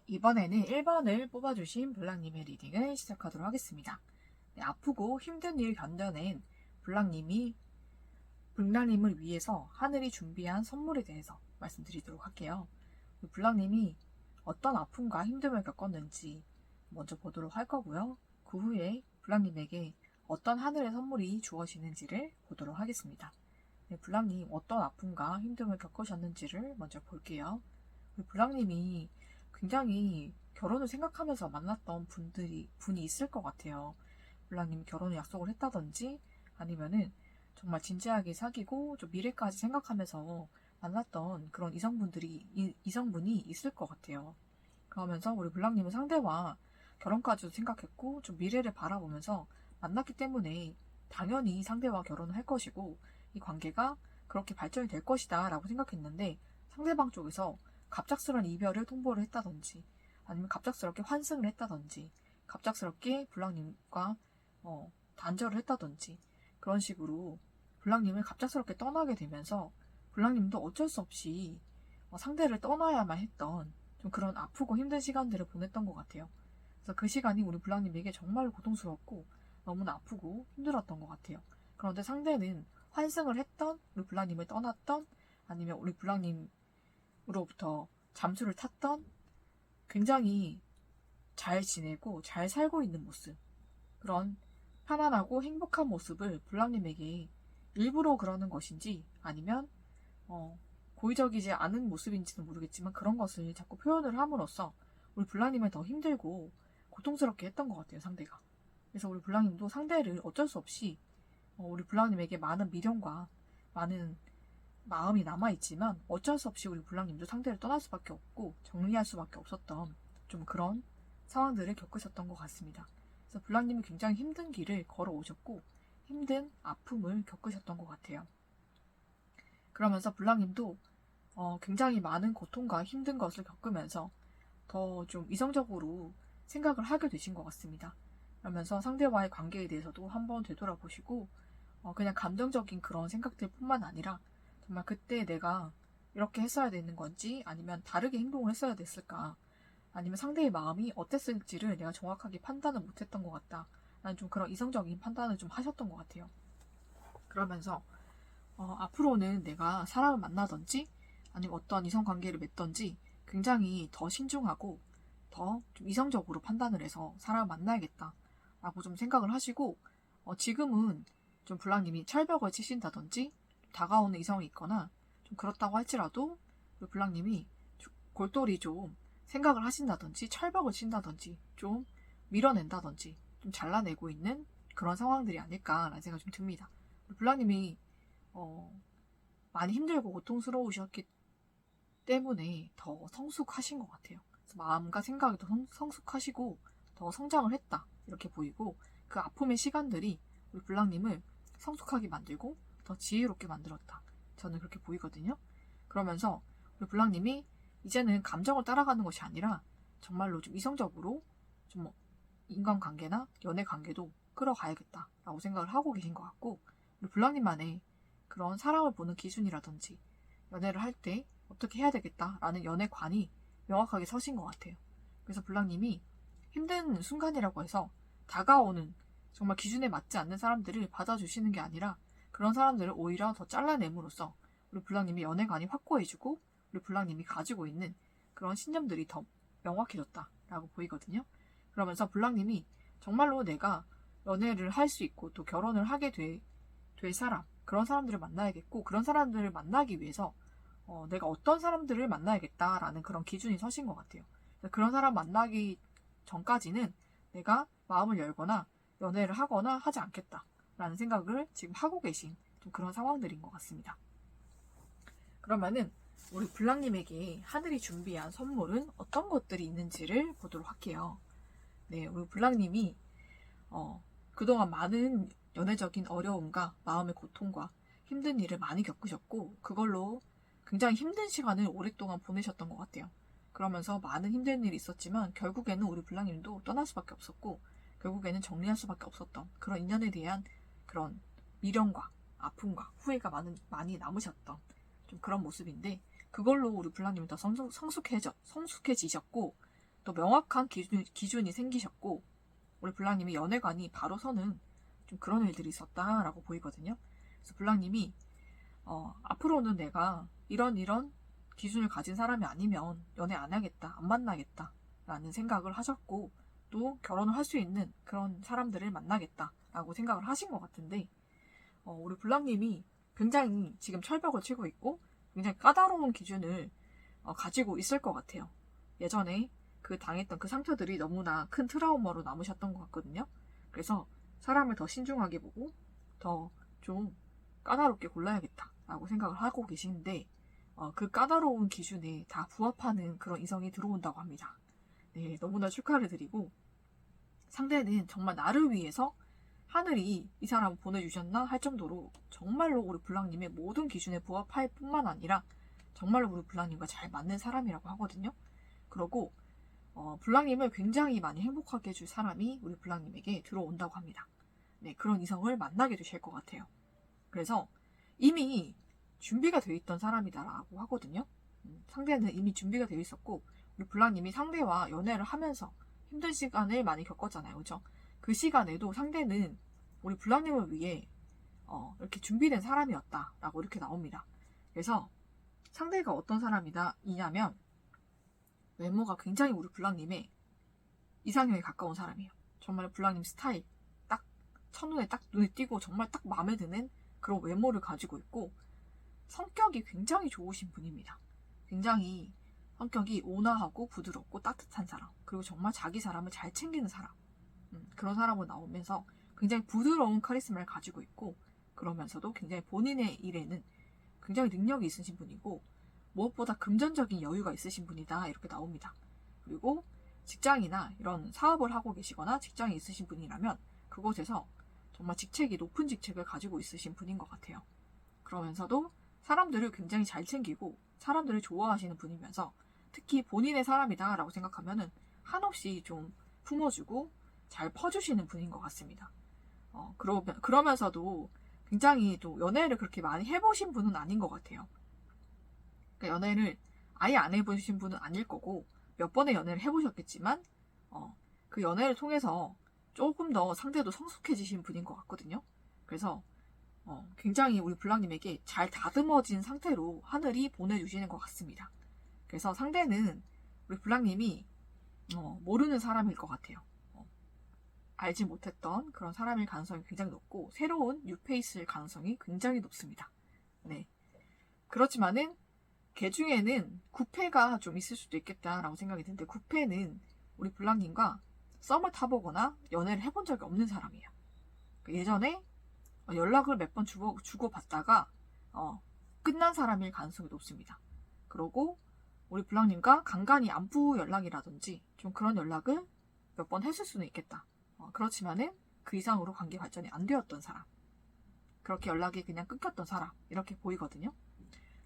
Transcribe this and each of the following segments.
이번에는 1번을 뽑아주신 블랑님의 리딩을 시작하도록 하겠습니다. 네, 아프고 힘든 일 견뎌낸 블랑님을 위해서 하늘이 준비한 선물에 대해서 말씀드리도록 할게요. 블랑님이 어떤 아픔과 힘듦을 겪었는지 먼저 보도록 할 거고요. 그 후에 블랑님에게 어떤 하늘의 선물이 주어지는지를 보도록 하겠습니다. 네, 블랑님 어떤 아픔과 힘듦을 겪으셨는지를 먼저 볼게요. 블랑님이 굉장히 결혼을 생각하면서 만났던 분이 있을 것 같아요. 블랑님이 결혼을 약속을 했다든지 아니면은 정말 진지하게 사귀고 좀 미래까지 생각하면서 만났던 그런 이성분이 있을 것 같아요. 그러면서 우리 블랑님은 상대와 결혼까지도 생각했고 좀 미래를 바라보면서 만났기 때문에 당연히 상대와 결혼을 할 것이고 이 관계가 그렇게 발전이 될 것이다 라고 생각했는데 상대방 쪽에서 갑작스러운 이별을 통보를 했다든지 아니면 갑작스럽게 환승을 했다든지 갑작스럽게 블랑님과 단절을 했다든지 그런 식으로 블랑님을 갑작스럽게 떠나게 되면서 블랑님도 어쩔 수 없이 상대를 떠나야만 했던 좀 그런 아프고 힘든 시간들을 보냈던 것 같아요. 그래서 그 시간이 우리 블랑님에게 정말 고통스럽고 너무나 아프고 힘들었던 것 같아요. 그런데 상대는 환승을 했던 우리 블랑님을 떠났던 아니면 우리 블랑님으로부터 잠수를 탔던 굉장히 잘 지내고 잘 살고 있는 모습, 그런 편안하고 행복한 모습을 블랑님에게 일부러 그러는 것인지 아니면 고의적이지 않은 모습인지는 모르겠지만 그런 것을 자꾸 표현을 함으로써 우리 블랑님을 더 힘들고 고통스럽게 했던 것 같아요, 상대가. 그래서 우리 블랑님도 상대를 어쩔 수 없이 우리 블랑님에게 많은 미련과 많은 마음이 남아있지만 어쩔 수 없이 우리 블랑님도 상대를 떠날 수밖에 없고 정리할 수밖에 없었던 좀 그런 상황들을 겪으셨던 것 같습니다. 그래서 블랑님이 굉장히 힘든 길을 걸어오셨고 힘든 아픔을 겪으셨던 것 같아요. 그러면서 블랑님도 굉장히 많은 고통과 힘든 것을 겪으면서 더 좀 이성적으로 생각을 하게 되신 것 같습니다. 그러면서 상대와의 관계에 대해서도 한번 되돌아보시고 그냥 감정적인 그런 생각들 뿐만 아니라 정말 그때 내가 이렇게 했어야 되는 건지 아니면 다르게 행동을 했어야 됐을까 아니면 상대의 마음이 어땠을지를 내가 정확하게 판단을 못했던 것 같다 라는 좀 그런 이성적인 판단을 좀 하셨던 것 같아요. 그러면서 앞으로는 내가 사람을 만나든지 아니면 어떤 이성관계를 맺든지 굉장히 더 신중하고 더 좀 이성적으로 판단을 해서 사람을 만나야겠다 라고 좀 생각을 하시고 지금은 좀 블랑님이 철벽을 치신다든지 다가오는 이성이 있거나 좀 그렇다고 할지라도 블랑님이 골똘히 좀 생각을 하신다든지 철벽을 친다든지 좀 밀어낸다든지 좀 잘라내고 있는 그런 상황들이 아닐까라는 생각이 좀 듭니다. 블랑님이 많이 힘들고 고통스러우셨기 때문에 더 성숙하신 것 같아요. 그래서 마음과 생각이 더 성숙하시고 더 성장을 했다 이렇게 보이고 그 아픔의 시간들이 우리 블랑님을 성숙하게 만들고 더 지혜롭게 만들었다. 저는 그렇게 보이거든요. 그러면서 우리 블랑님이 이제는 감정을 따라가는 것이 아니라 정말로 좀 이성적으로 좀 인간관계나 연애관계도 끌어가야겠다라고 생각을 하고 계신 것 같고 우리 블랑님만의 그런 사람을 보는 기준이라든지 연애를 할 때 어떻게 해야 되겠다라는 연애관이 명확하게 서신 것 같아요. 그래서 블랑님이 힘든 순간이라고 해서 다가오는 정말 기준에 맞지 않는 사람들을 받아주시는 게 아니라 그런 사람들을 오히려 더 잘라냄으로써 우리 블랑님이 연애관이 확고해지고 우리 블랑님이 가지고 있는 그런 신념들이 더 명확해졌다라고 보이거든요. 그러면서 블랑님이 정말로 내가 연애를 할 수 있고 또 결혼을 하게 될 사람, 그런 사람들을 만나야겠고 그런 사람들을 만나기 위해서 내가 어떤 사람들을 만나야겠다라는 그런 기준이 서신 것 같아요. 그런 사람 만나기 전까지는 내가 마음을 열거나 연애를 하거나 하지 않겠다라는 생각을 지금 하고 계신 좀 그런 상황들인 것 같습니다. 그러면은 우리 블랑님에게 하늘이 준비한 선물은 어떤 것들이 있는지를 보도록 할게요. 네, 우리 블랑님이 그동안 많은 연애적인 어려움과 마음의 고통과 힘든 일을 많이 겪으셨고 그걸로 굉장히 힘든 시간을 오랫동안 보내셨던 것 같아요. 그러면서 많은 힘든 일이 있었지만 결국에는 우리 블랑님도 떠날 수밖에 없었고 결국에는 정리할 수밖에 없었던 그런 인연에 대한 그런 미련과 아픔과 후회가 많이 남으셨던 좀 그런 모습인데 그걸로 우리 블랑님은 더 성숙해지셨고 또 명확한 기준이 생기셨고 우리 블랑님이 연애관이 바로 서는 좀 그런 일들이 있었다라고 보이거든요. 그래서 블랑님이 앞으로는 내가 이런 기준을 가진 사람이 아니면 연애 안 하겠다, 안 만나겠다 라는 생각을 하셨고 또 결혼을 할 수 있는 그런 사람들을 만나겠다라고 생각을 하신 것 같은데 우리 블랑님이 굉장히 지금 철벽을 치고 있고 굉장히 까다로운 기준을 가지고 있을 것 같아요. 예전에 그 당했던 그 상처들이 너무나 큰 트라우마로 남으셨던 것 같거든요. 그래서 사람을 더 신중하게 보고 더 좀 까다롭게 골라야겠다라고 생각을 하고 계시는데 그 까다로운 기준에 다 부합하는 그런 이성이 들어온다고 합니다. 네, 너무나 축하를 드리고 상대는 정말 나를 위해서 하늘이 이 사람을 보내주셨나 할 정도로 정말로 우리 블랑님의 모든 기준에 부합할 뿐만 아니라 정말로 우리 블랑님과 잘 맞는 사람이라고 하거든요. 그러고 블랑님을 굉장히 많이 행복하게 해줄 사람이 우리 블랑님에게 들어온다고 합니다. 네, 그런 이성을 만나게 되실 것 같아요. 그래서 이미 준비가 되어 있던 사람이다라고 하거든요. 상대는 이미 준비가 되어 있었고 우리 블랑님이 상대와 연애를 하면서 힘든 시간을 많이 겪었잖아요. 그죠? 그 시간에도 상대는 우리 블랑님을 위해 이렇게 준비된 사람이었다라고 이렇게 나옵니다. 그래서 상대가 어떤 사람이냐면 외모가 굉장히 우리 블랑님의 이상형에 가까운 사람이에요. 정말 블랑님 스타일 딱 첫눈에 딱 눈에 띄고 정말 딱 마음에 드는 그런 외모를 가지고 있고 성격이 굉장히 좋으신 분입니다. 굉장히 성격이 온화하고 부드럽고 따뜻한 사람 그리고 정말 자기 사람을 잘 챙기는 사람 그런 사람으로 나오면서 굉장히 부드러운 카리스마를 가지고 있고 그러면서도 굉장히 본인의 일에는 굉장히 능력이 있으신 분이고 무엇보다 금전적인 여유가 있으신 분이다 이렇게 나옵니다. 그리고 직장이나 이런 사업을 하고 계시거나 직장이 있으신 분이라면 그곳에서 정말 직책이 높은 직책을 가지고 있으신 분인 것 같아요. 그러면서도 사람들을 굉장히 잘 챙기고 사람들을 좋아하시는 분이면서 특히 본인의 사람이다 라고 생각하면은 한없이 좀 품어주고 잘 퍼주시는 분인 것 같습니다. 그러면서도 굉장히 또 연애를 그렇게 많이 해보신 분은 아닌 것 같아요. 그러니까 연애를 아예 안 해보신 분은 아닐 거고 몇 번의 연애를 해보셨겠지만 그 연애를 통해서 조금 더 상대도 성숙해지신 분인 것 같거든요. 그래서 굉장히 우리 블랑님에게 잘 다듬어진 상태로 하늘이 보내주시는 것 같습니다. 그래서 상대는 우리 블랑님이 모르는 사람일 것 같아요. 알지 못했던 그런 사람일 가능성이 굉장히 높고 새로운 뉴페이스일 가능성이 굉장히 높습니다. 네. 그렇지만은 걔 중에는 구패가 좀 있을 수도 있겠다라고 생각이 드는데 구패는 우리 블랑님과 썸을 타보거나 연애를 해본 적이 없는 사람이에요. 예전에 연락을 몇 번 주고받다가 끝난 사람일 가능성이 높습니다. 그리고 우리 블랑님과 간간히 안부 연락이라든지 좀 그런 연락을 몇 번 했을 수는 있겠다. 그렇지만은 그 이상으로 관계 발전이 안 되었던 사람. 그렇게 연락이 그냥 끊겼던 사람. 이렇게 보이거든요.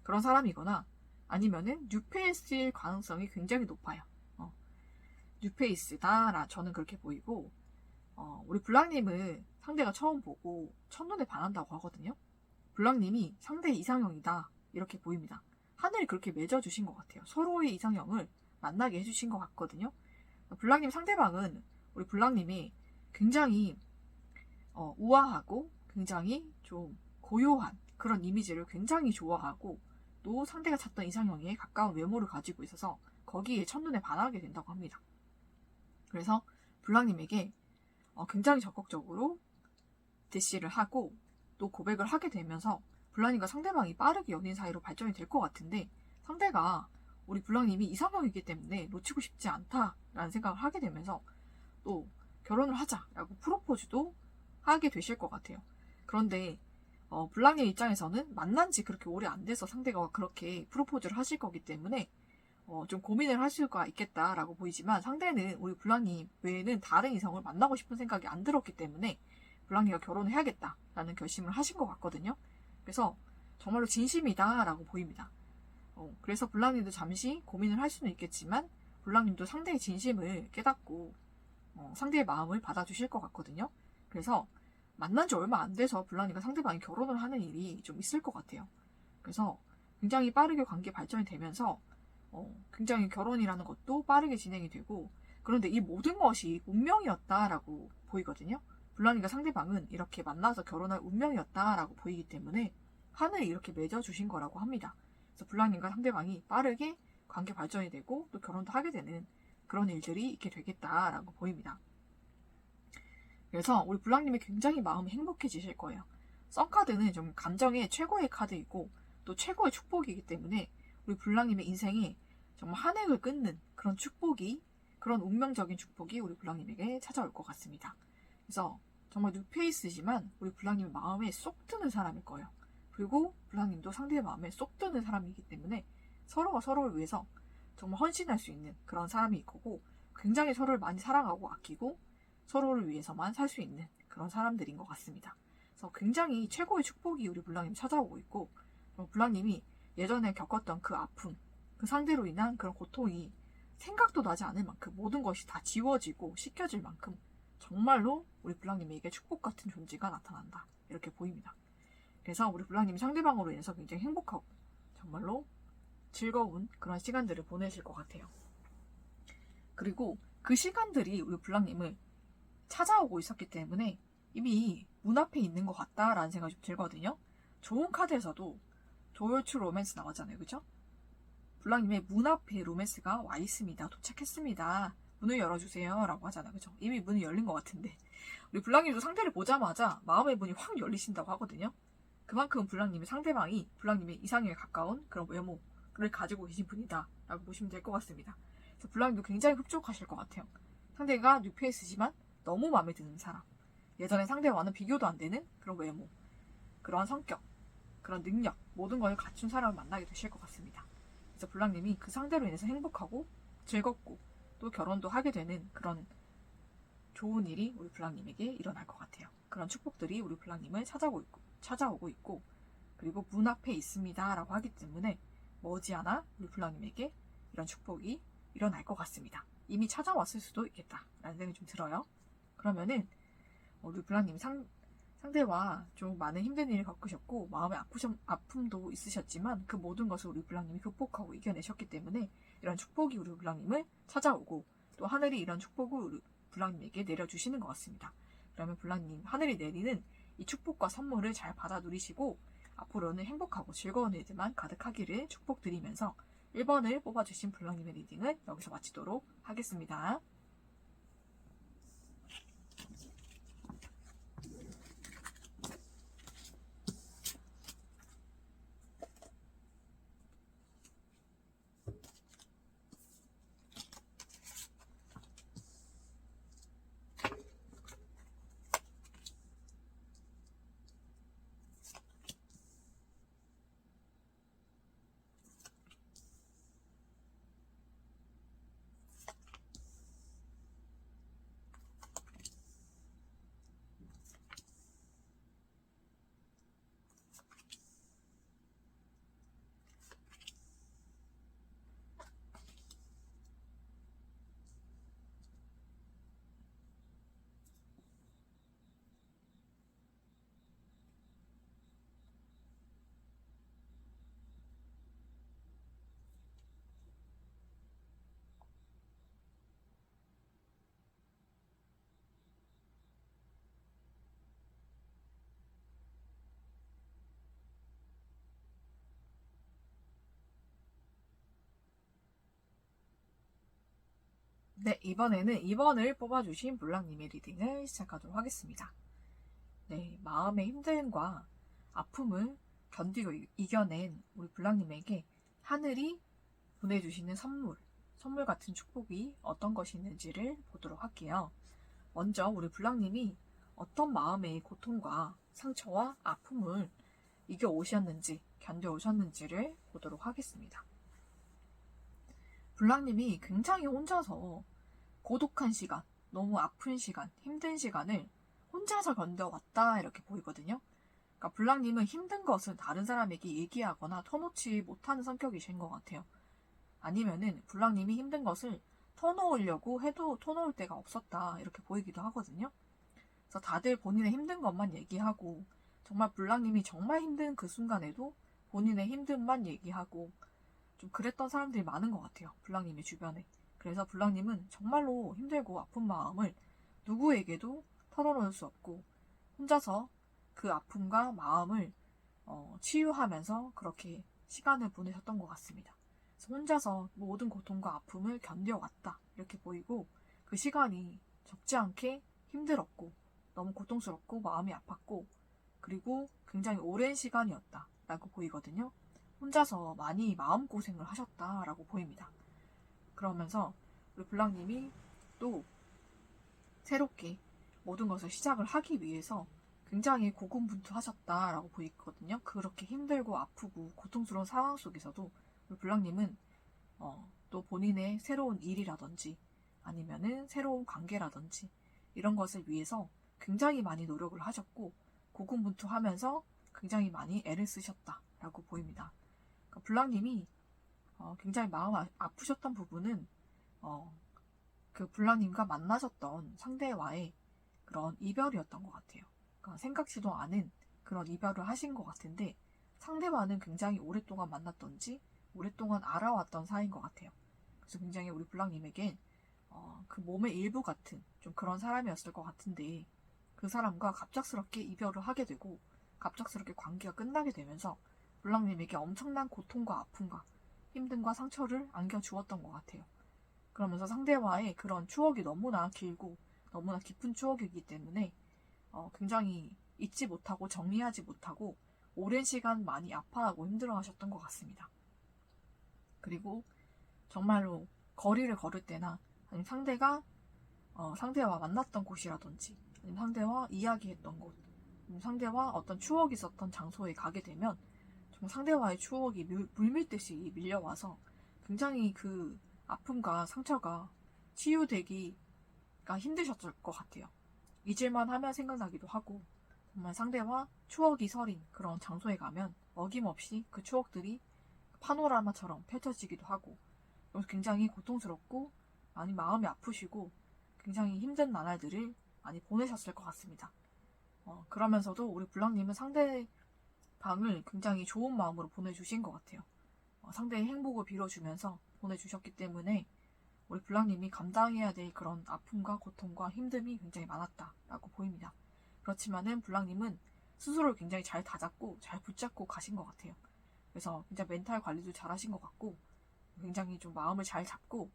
그런 사람이거나 아니면은 뉴페이스일 가능성이 굉장히 높아요. 뉴페이스다 저는 그렇게 보이고 우리 블랑님은 상대가 처음 보고 첫눈에 반한다고 하거든요. 블랑님이 상대의 이상형이다 이렇게 보입니다. 하늘이 그렇게 맺어주신 것 같아요. 서로의 이상형을 만나게 해주신 것 같거든요. 블랑님 상대방은 우리 블랑님이 굉장히 우아하고 굉장히 좀 고요한 그런 이미지를 굉장히 좋아하고 또 상대가 찾던 이상형에 가까운 외모를 가지고 있어서 거기에 첫눈에 반하게 된다고 합니다. 그래서 블랑님에게 굉장히 적극적으로 대시를 하고 또 고백을 하게 되면서 블랑님과 상대방이 빠르게 연인 사이로 발전이 될 것 같은데 상대가 우리 블랑님이 이상형이기 때문에 놓치고 싶지 않다라는 생각을 하게 되면서 또 결혼을 하자라고 프로포즈도 하게 되실 것 같아요. 그런데 블랑님 입장에서는 만난 지 그렇게 오래 안 돼서 상대가 그렇게 프로포즈를 하실 거기 때문에 좀 고민을 할 수가 있겠다라고 보이지만 상대는 우리 블랑님 외에는 다른 이성을 만나고 싶은 생각이 안 들었기 때문에 블랑님과 결혼을 해야겠다라는 결심을 하신 것 같거든요. 그래서 정말로 진심이다라고 보입니다. 그래서 블랑님도 잠시 고민을 할 수는 있겠지만 블랑님도 상대의 진심을 깨닫고 상대의 마음을 받아주실 것 같거든요. 그래서 만난 지 얼마 안 돼서 블랑님과 상대방이 결혼을 하는 일이 좀 있을 것 같아요. 그래서 굉장히 빠르게 관계 발전이 되면서 굉장히 결혼이라는 것도 빠르게 진행이 되고, 그런데 이 모든 것이 운명이었다라고 보이거든요. 블랑님과 상대방은 이렇게 만나서 결혼할 운명이었다라고 보이기 때문에 하늘이 이렇게 맺어주신 거라고 합니다. 그래서 블랑님과 상대방이 빠르게 관계 발전이 되고 또 결혼도 하게 되는 그런 일들이 있게 되겠다라고 보입니다. 그래서 우리 블랑님이 굉장히 마음이 행복해지실 거예요. 썬카드는 좀 감정의 최고의 카드이고 또 최고의 축복이기 때문에 우리 블랑님의 인생에 정말 한 획을 끊는 그런 축복이, 그런 운명적인 축복이 우리 블랑님에게 찾아올 것 같습니다. 그래서 정말 뉴페이스지만 우리 블랑님의 마음에 쏙 드는 사람일 거예요. 그리고 블랑님도 상대의 마음에 쏙 드는 사람이기 때문에 서로가 서로를 위해서 정말 헌신할 수 있는 그런 사람일 거고, 굉장히 서로를 많이 사랑하고 아끼고 서로를 위해서만 살 수 있는 그런 사람들인 것 같습니다. 그래서 굉장히 최고의 축복이 우리 블랑님 찾아오고 있고, 블랑님이 예전에 겪었던 그 아픔, 그 상대로 인한 그런 고통이 생각도 나지 않을 만큼 모든 것이 다 지워지고 씻겨질 만큼 정말로 우리 블랑님에게 축복 같은 존재가 나타난다, 이렇게 보입니다. 그래서 우리 블랑님이 상대방으로 인해서 굉장히 행복하고 정말로 즐거운 그런 시간들을 보내실 것 같아요. 그리고 그 시간들이 우리 블랑님을 찾아오고 있었기 때문에 이미 문 앞에 있는 것 같다라는 생각이 좀 들거든요. 좋은 카드에서도 도어투 로맨스 나왔잖아요. 그죠? 블랑님의 문 앞에 로맨스가 와 있습니다. 도착했습니다. 문을 열어주세요 라고 하잖아요. 그죠? 이미 문이 열린 것 같은데 우리 블랑님도 상대를 보자마자 마음의 문이 확 열리신다고 하거든요. 그만큼 블랑님의 상대방이 블랑님의 이상형에 가까운 그런 외모를 가지고 계신 분이다 라고 보시면 될 것 같습니다. 그래서 블랑님도 굉장히 흡족하실 것 같아요. 상대가 뉴페이스지만 너무 마음에 드는 사람, 예전에 상대와는 비교도 안 되는 그런 외모, 그런 성격, 그런 능력, 모든 걸 갖춘 사람을 만나게 되실 것 같습니다. 그래서 블랑님이 그 상대로 인해서 행복하고 즐겁고 또 결혼도 하게 되는 그런 좋은 일이 우리 블랑님에게 일어날 것 같아요. 그런 축복들이 우리 블랑님을 찾아오고 있고, 그리고 문 앞에 있습니다 라고 하기 때문에 머지않아 우리 블랑님에게 이런 축복이 일어날 것 같습니다. 이미 찾아왔을 수도 있겠다 라는 생각이 좀 들어요. 그러면은 우리 블랑님 상대와 좀 많은 힘든 일을 겪으셨고 마음의 아픔도 있으셨지만 그 모든 것을 우리 블랑님이 극복하고 이겨내셨기 때문에 이런 축복이 우리 블랑님을 찾아오고 또 하늘이 이런 축복을 우리 블랑님에게 내려주시는 것 같습니다. 그러면 블랑님, 하늘이 내리는 이 축복과 선물을 잘 받아 누리시고 앞으로는 행복하고 즐거운 일들만 가득하기를 축복드리면서 1번을 뽑아주신 블랑님의 리딩을 여기서 마치도록 하겠습니다. 네, 이번에는 2번을 뽑아주신 블랑님의 리딩을 시작하도록 하겠습니다. 네, 마음의 힘듦과 아픔을 견디고 이겨낸 우리 블랑님에게 하늘이 보내주시는 선물 같은 축복이 어떤 것이 있는지를 보도록 할게요. 먼저 우리 블랑님이 어떤 마음의 고통과 상처와 아픔을 이겨 오셨는지, 견뎌 오셨는지를 보도록 하겠습니다. 블랑님이 굉장히 혼자서 고독한 시간, 너무 아픈 시간, 힘든 시간을 혼자서 견뎌왔다 이렇게 보이거든요. 그러니까 블랑님은 힘든 것을 다른 사람에게 얘기하거나 터놓지 못하는 성격이신 것 같아요. 아니면은 블랑님이 힘든 것을 터놓으려고 해도 터놓을 데가 없었다 이렇게 보이기도 하거든요. 그래서 다들 본인의 힘든 것만 얘기하고 정말 블랑님이 정말 힘든 그 순간에도 본인의 힘듦만 얘기하고 좀 그랬던 사람들이 많은 것 같아요. 블랑님의 주변에. 그래서 블랑님은 정말로 힘들고 아픈 마음을 누구에게도 털어놓을 수 없고 혼자서 그 아픔과 마음을 치유하면서 그렇게 시간을 보내셨던 것 같습니다. 그래서 혼자서 모든 고통과 아픔을 견뎌왔다 이렇게 보이고 그 시간이 적지 않게 힘들었고 너무 고통스럽고 마음이 아팠고 그리고 굉장히 오랜 시간이었다라고 보이거든요. 혼자서 많이 마음고생을 하셨다라고 보입니다. 그러면서 우리 블랑님이 또 새롭게 모든 것을 시작을 하기 위해서 굉장히 고군분투하셨다라고 보이거든요. 그렇게 힘들고 아프고 고통스러운 상황 속에서도 우리 블랑님은 또 본인의 새로운 일이라든지 아니면은 새로운 관계라든지 이런 것을 위해서 굉장히 많이 노력을 하셨고 고군분투하면서 굉장히 많이 애를 쓰셨다라고 보입니다. 그러니까 블랑님이 굉장히 마음 아프셨던 부분은 그 블랑님과 만나셨던 상대와의 그런 이별이었던 것 같아요. 그러니까 생각지도 않은 그런 이별을 하신 것 같은데 상대와는 굉장히 오랫동안 만났던지 오랫동안 알아왔던 사이인 것 같아요. 그래서 굉장히 우리 블랑님에겐 그 몸의 일부 같은 좀 그런 사람이었을 것 같은데 그 사람과 갑작스럽게 이별을 하게 되고 갑작스럽게 관계가 끝나게 되면서 블랑님에게 엄청난 고통과 아픔과 힘듦과 상처를 안겨주었던 것 같아요. 그러면서 상대와의 그런 추억이 너무나 길고 너무나 깊은 추억이기 때문에 굉장히 잊지 못하고 정리하지 못하고 오랜 시간 많이 아파하고 힘들어하셨던 것 같습니다. 그리고 정말로 거리를 걸을 때나 아니면 상대와 만났던 곳이라든지 아니면 상대와 이야기했던 곳 아니면 상대와 어떤 추억이 있었던 장소에 가게 되면 정말 상대와의 추억이 물밀듯이 밀려와서 굉장히 그 아픔과 상처가 치유되기가 힘드셨을 것 같아요. 잊을만 하면 생각나기도 하고 정말 상대와 추억이 서린 그런 장소에 가면 어김없이 그 추억들이 파노라마처럼 펼쳐지기도 하고 굉장히 고통스럽고 많이 마음이 아프시고 굉장히 힘든 나날들을 많이 보내셨을 것 같습니다. 그러면서도 우리 블랑님은 상대방을 굉장히 좋은 마음으로 보내주신 것 같아요. 상대의 행복을 빌어주면서 보내주셨기 때문에 우리 블랑님이 감당해야 될 그런 아픔과 고통과 힘듦이 굉장히 많았다라고 보입니다. 그렇지만은 블랑님은 스스로를 굉장히 잘 다잡고 잘 붙잡고 가신 것 같아요. 그래서 굉장히 멘탈 관리도 잘 하신 것 같고 굉장히 좀 마음을 잘 잡고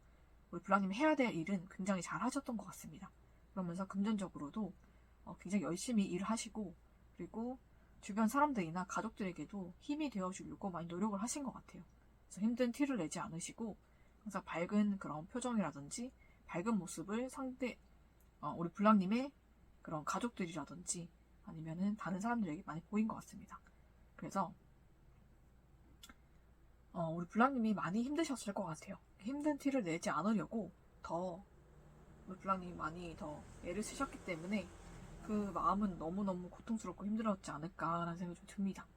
우리 블랑님이 해야 될 일은 굉장히 잘 하셨던 것 같습니다. 그러면서 금전적으로도 굉장히 열심히 일을 하시고 그리고 주변 사람들이나 가족들에게도 힘이 되어주려고 많이 노력을 하신 것 같아요. 그래서 힘든 티를 내지 않으시고 항상 밝은 그런 표정이라든지 밝은 모습을 우리 블랑님의 그런 가족들이라든지 아니면은 다른 사람들에게 많이 보인 것 같습니다. 그래서 우리 블랑님이 많이 힘드셨을 것 같아요. 힘든 티를 내지 않으려고 우리 블랑님이 많이 더 애를 쓰셨기 때문에 그 마음은 너무너무 고통스럽고 힘들었지 않을까라는 생각이 좀 듭니다.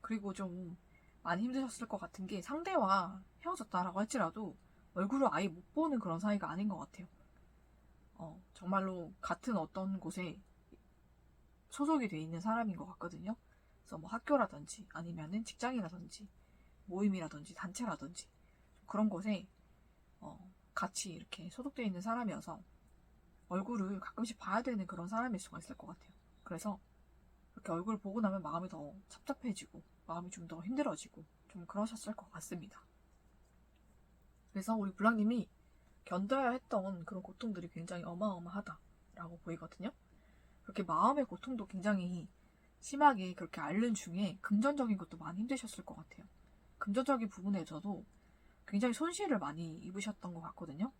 그리고 좀 많이 힘드셨을 것 같은 게 상대와 헤어졌다라고 할지라도 얼굴을 아예 못 보는 그런 사이가 아닌 것 같아요. 정말로 같은 어떤 곳에 소속이 돼 있는 사람인 것 같거든요. 그래서 뭐 학교라든지 아니면은 직장이라든지 모임이라든지 단체라든지 그런 곳에 같이 이렇게 소속되어 있는 사람이어서 얼굴을 가끔씩 봐야 되는 그런 사람일 수가 있을 것 같아요. 그래서 이렇게 얼굴을 보고 나면 마음이 더 찹찹해지고 마음이 좀 더 힘들어지고 좀 그러셨을 것 같습니다. 그래서 우리 블랑님이 견뎌야 했던 그런 고통들이 굉장히 어마어마하다라고 보이거든요. 그렇게 마음의 고통도 굉장히 심하게 그렇게 앓는 중에 금전적인 것도 많이 힘드셨을 것 같아요. 금전적인 부분에서도 굉장히 손실을 많이 입으셨던 것 같거든요.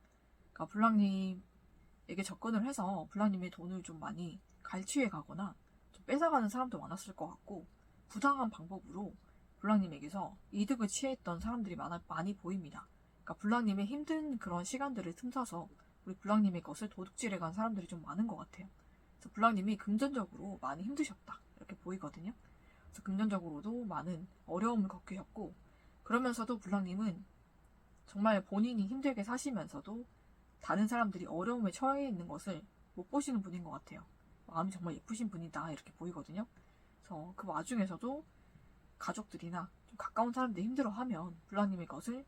그러니까 블랑님에게 접근을 해서 블랑님의 돈을 좀 많이 갈취해 가거나 좀 뺏어가는 사람도 많았을 것 같고 부당한 방법으로 블랑님에게서 이득을 취했던 사람들이 많이 보입니다. 그러니까 블랑님의 힘든 그런 시간들을 틈타서 우리 블랑님의 것을 도둑질해 간 사람들이 좀 많은 것 같아요. 그래서 블랑님이 금전적으로 많이 힘드셨다 이렇게 보이거든요. 그래서 금전적으로도 많은 어려움을 겪으셨고 그러면서도 블랑님은 정말 본인이 힘들게 사시면서도 다른 사람들이 어려움에 처해 있는 것을 못 보시는 분인 것 같아요. 마음이 정말 예쁘신 분이다 이렇게 보이거든요. 그래서 그 와중에서도 가족들이나 좀 가까운 사람들이 힘들어하면 블랑님의 것을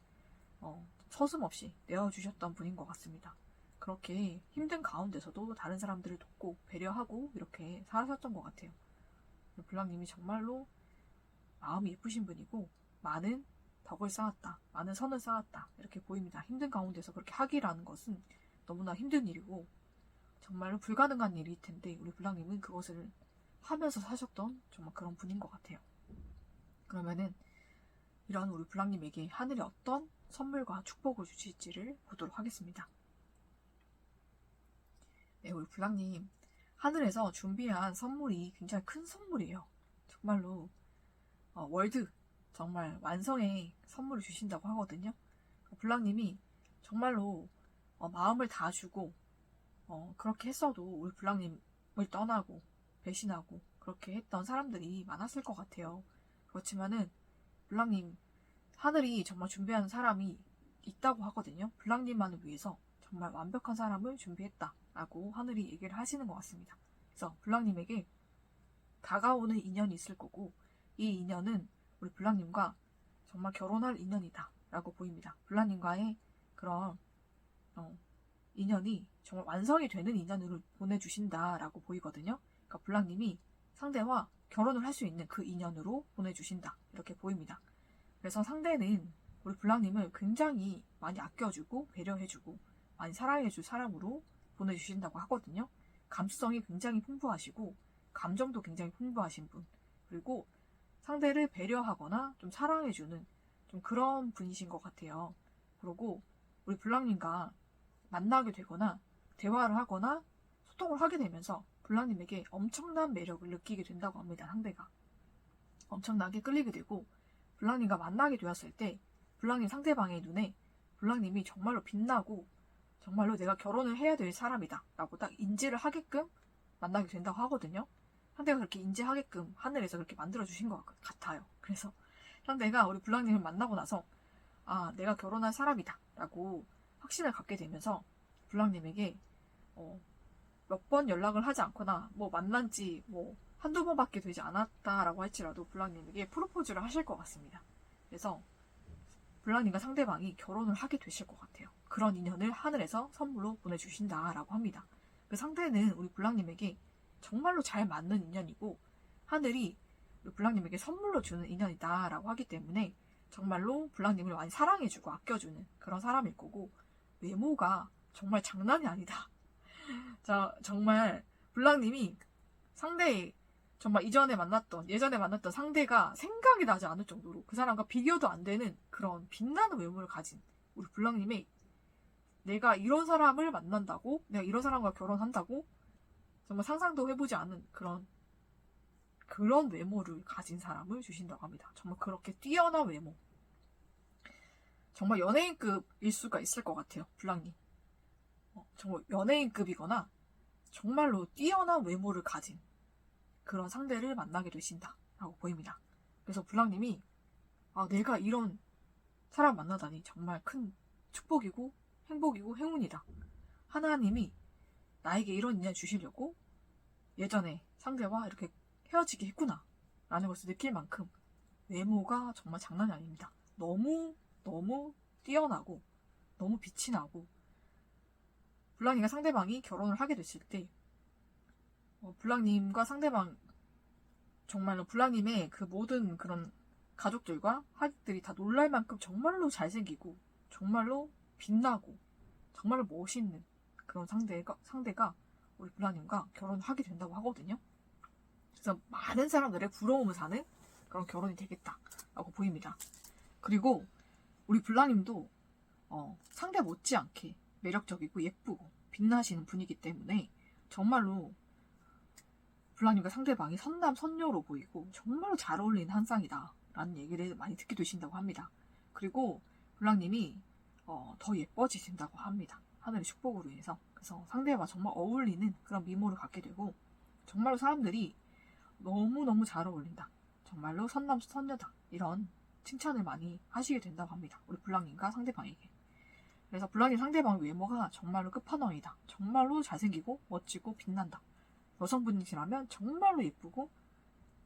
서슴없이 내어주셨던 분인 것 같습니다. 그렇게 힘든 가운데서도 다른 사람들을 돕고 배려하고 이렇게 살아셨던 것 같아요. 블랑님이 정말로 마음이 예쁘신 분이고 많은 덕을 쌓았다, 많은 선을 쌓았다 이렇게 보입니다. 힘든 가운데서 그렇게 하기라는 것은 너무나 힘든 일이고 정말로 불가능한 일일 텐데 우리 블랑님은 그것을 하면서 사셨던 정말 그런 분인 것 같아요. 그러면은 이런 우리 블랑님에게 하늘이 어떤 선물과 축복을 주실지를 보도록 하겠습니다. 네, 우리 블랑님 하늘에서 준비한 선물이 굉장히 큰 선물이에요. 정말로 월드 정말 완성의 선물을 주신다고 하거든요. 블랑님이 정말로 마음을 다 주고 그렇게 했어도 우리 블랑님을 떠나고 배신하고 그렇게 했던 사람들이 많았을 것 같아요. 그렇지만은 블랑님 하늘이 정말 준비하는 사람이 있다고 하거든요. 블랑님만을 위해서 정말 완벽한 사람을 준비했다라고 하늘이 얘기를 하시는 것 같습니다. 그래서 블랑님에게 다가오는 인연이 있을 거고 이 인연은 우리 블랑님과 정말 결혼할 인연이다 라고 보입니다. 블랑님과의 그런 인연이 정말 완성이 되는 인연으로 보내주신다라고 보이거든요. 그러니까 블랑님이 상대와 결혼을 할 수 있는 그 인연으로 보내주신다 이렇게 보입니다. 그래서 상대는 우리 블랑님을 굉장히 많이 아껴주고 배려해주고 많이 사랑해줄 사람으로 보내주신다고 하거든요. 감수성이 굉장히 풍부하시고 감정도 굉장히 풍부하신 분, 그리고 상대를 배려하거나 좀 사랑해주는 좀 그런 분이신 것 같아요. 그리고 우리 블랑님과 만나게 되거나 대화를 하거나 소통을 하게 되면서 블랑님에게 엄청난 매력을 느끼게 된다고 합니다. 상대가 엄청나게 끌리게 되고 블랑님과 만나게 되었을 때 블랑님 상대방의 눈에 블랑님이 정말로 빛나고 정말로 내가 결혼을 해야 될 사람이다 라고 딱 인지를 하게끔 만나게 된다고 하거든요. 상대가 그렇게 인지하게끔 하늘에서 그렇게 만들어주신 것 같아요. 그래서 상대가 우리 블랑님을 만나고 나서 아, 내가 결혼할 사람이다 라고 확신을 갖게 되면서 블랑님에게 몇 번 연락을 하지 않거나 뭐 만난 지 뭐 한두 번밖에 되지 않았다라고 할지라도 블랑님에게 프로포즈를 하실 것 같습니다. 그래서 블랑님과 상대방이 결혼을 하게 되실 것 같아요. 그런 인연을 하늘에서 선물로 보내주신다라고 합니다. 그 상대는 우리 블랑님에게 정말로 잘 맞는 인연이고 하늘이 우리 블랑님에게 선물로 주는 인연이다라고 하기 때문에 정말로 블랑님을 많이 사랑해주고 아껴주는 그런 사람일 거고 외모가 정말 장난이 아니다. 자, 정말 블랑님이 상대의 정말 예전에 만났던 상대가 생각이 나지 않을 정도로 그 사람과 비교도 안 되는 그런 빛나는 외모를 가진 우리 블랑님의 내가 이런 사람을 만난다고, 내가 이런 사람과 결혼한다고 정말 상상도 해보지 않은 그런 외모를 가진 사람을 주신다고 합니다. 정말 그렇게 뛰어난 외모. 정말 연예인급일 수가 있을 것 같아요. 블랑님. 정말 연예인급이거나 정말로 뛰어난 외모를 가진 그런 상대를 만나게 되신다라고 보입니다. 그래서 블랑님이 내가 이런 사람 만나다니 정말 큰 축복이고 행복이고 행운이다. 하나님이 나에게 이런 인연 주시려고 예전에 상대와 이렇게 헤어지게 했구나 라는 것을 느낄 만큼 외모가 정말 장난이 아닙니다. 너무 뛰어나고 너무 빛이 나고 블랑님과 상대방이 결혼을 하게 됐을 때 블랑님과 상대방 정말로 블랑님의 그 모든 그런 가족들과 하객들이 다 놀랄 만큼 정말로 잘생기고 정말로 빛나고 정말로 멋있는 그런 상대가 우리 블랑님과 결혼을 하게 된다고 하거든요. 그래서 많은 사람들의 부러움을 사는 그런 결혼이 되겠다라고 보입니다. 그리고 우리 블랑님도 상대 못지않게 매력적이고 예쁘고 빛나시는 분이기 때문에 정말로 블랑님과 상대방이 선남선녀로 보이고 정말로 잘 어울리는 한 쌍이다 라는 얘기를 많이 듣게 되신다고 합니다. 그리고 블랑님이 더 예뻐지신다고 합니다. 하늘의 축복으로 인해서. 그래서 상대와 정말 어울리는 그런 미모를 갖게 되고 정말로 사람들이 너무너무 잘 어울린다. 정말로 선남선녀다. 이런 칭찬을 많이 하시게 된다고 합니다. 우리 블랑님과 상대방에게. 그래서 블랑님 상대방의 외모가 정말로 끝판왕이다. 정말로 잘생기고 멋지고 빛난다. 여성분이시라면 정말로 예쁘고